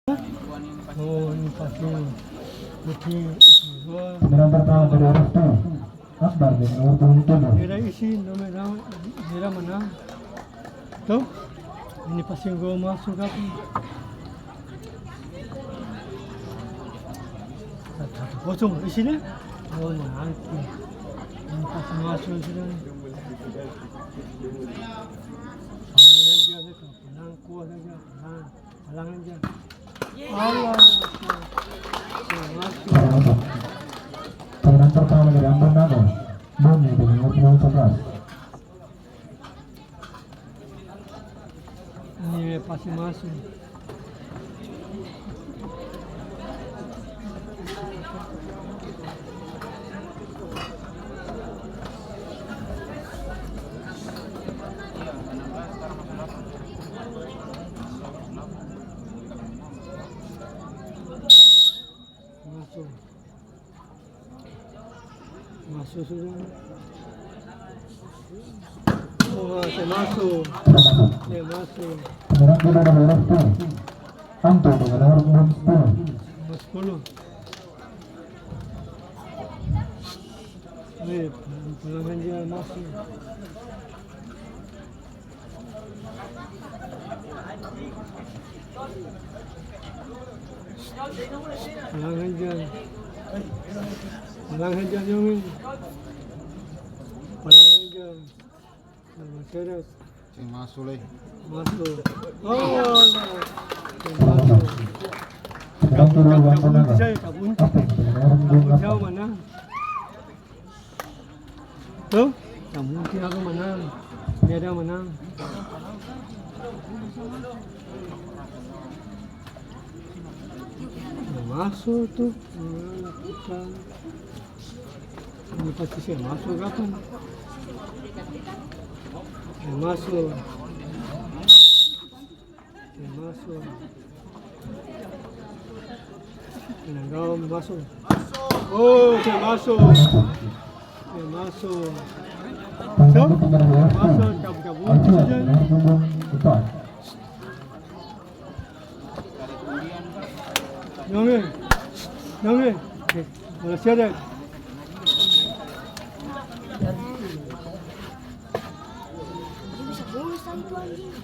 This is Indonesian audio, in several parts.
Oh, ini pasti putih. Kemudian pertama dari Restu Akbar dengan nomor punggung 7. Merah isi, merah menang. Tuh, ini pasti gua masuk apa? Satu kosong isinya. Oh, menanti. Ini pasti masuk sudah. Palang aja, palang kuat aja, palang aja. Allah, Kemudian pertama dari Ambon Nago Boni dengan nomor punggung 11. Ini pasti masuk. Masuk sudah. Oh, saya masuk. Saya masuk. Kemudian kedua dari Restu Anto dengan nomor punggung 10. Nomor 10. Nih, pelangan dia masuk. Pelangan dia. Pelangan dia yang pelangan dia. Masyarakat. Sing masuk leh. Masuk. Oh, masuk. Kemudian kedua dari Ambon Nago Kabunti. Apeng dengan nomor punggung Jauh 8. mana? Tuh, kabunti aku menang. Merah menang. Masuk tuh. Kita. Ini pasti saya masuk kapan? Saya masuk. Saya masuk. Kau masuk. Oh, saya masuk. Saya masuk. So, masuk kabut-kabut Anto saja. dengan nomor punggung 4. Nyongin, nyongin. Masih ada. Bisa bonus tadi tuh anjing.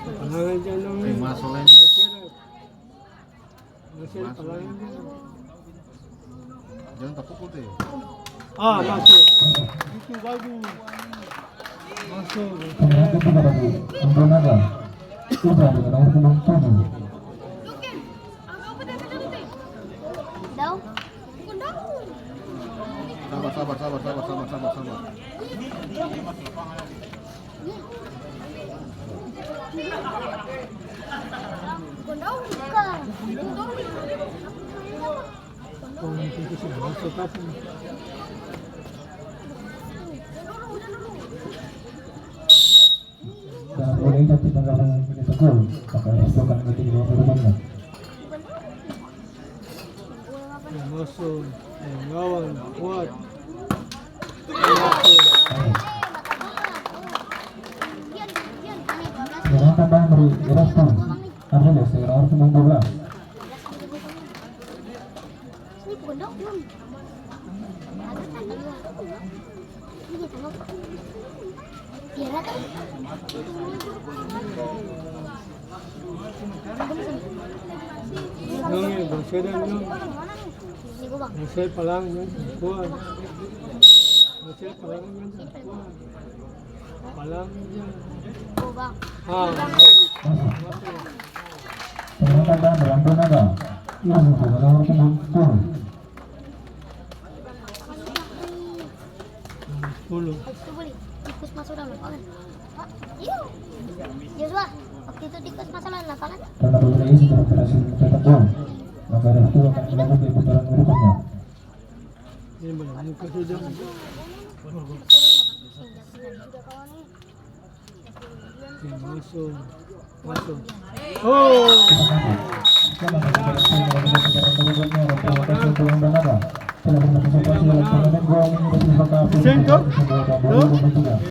Palangan aja nyongin. Sing masuk leh. Masih ada. Masih ada palangan aja. Jangan tak pukul deh. Ah, masuk. Itu bagus. Masuk. Kemudian ketiga dari Ambon Nago Uda dengan nomor punggung 7. Daun? Bukan daun. Sabar. Bukan daun. Bukan. Oh, itu sih masuk kapan? Dan boleh tapi tanggapan ini tegul maka Restu akan mengetik nomor berikutnya. Masuk. Lawan kuat. Masuk. Kemudian tambahan dari Restu Arnelis dengan nomor punggung 12. Ini bukan daun. Agak tanda dua. Ini tengok. Biar ada. Nyongin, masih ada nyong. Ini gua bang. Masih palang nyong. Kuat. Masih palang nyong. Kuat. Palang aja. Gua bang. Ah, Masuk. Kemudian tambahan dari Ambon Nago Ilmu dengan nomor punggung 10. 10. Itu boleh. Tikus masuk dalam lapangan. Pak, iya. Joshua, waktu itu tikus masuk dalam lapangan. Karena berbeda ini sudah berhasil mencetak gol, maka Restu akan melanjutkan putaran berikutnya. Ini boleh muka saja. Oke, masuk. Masuk. Oh. Selamat datang di putaran berikutnya dan terima kasih untuk Ambon Nago telah berpartisipasi dalam turnamen gol ini bersama KPI Sengkok. 2023.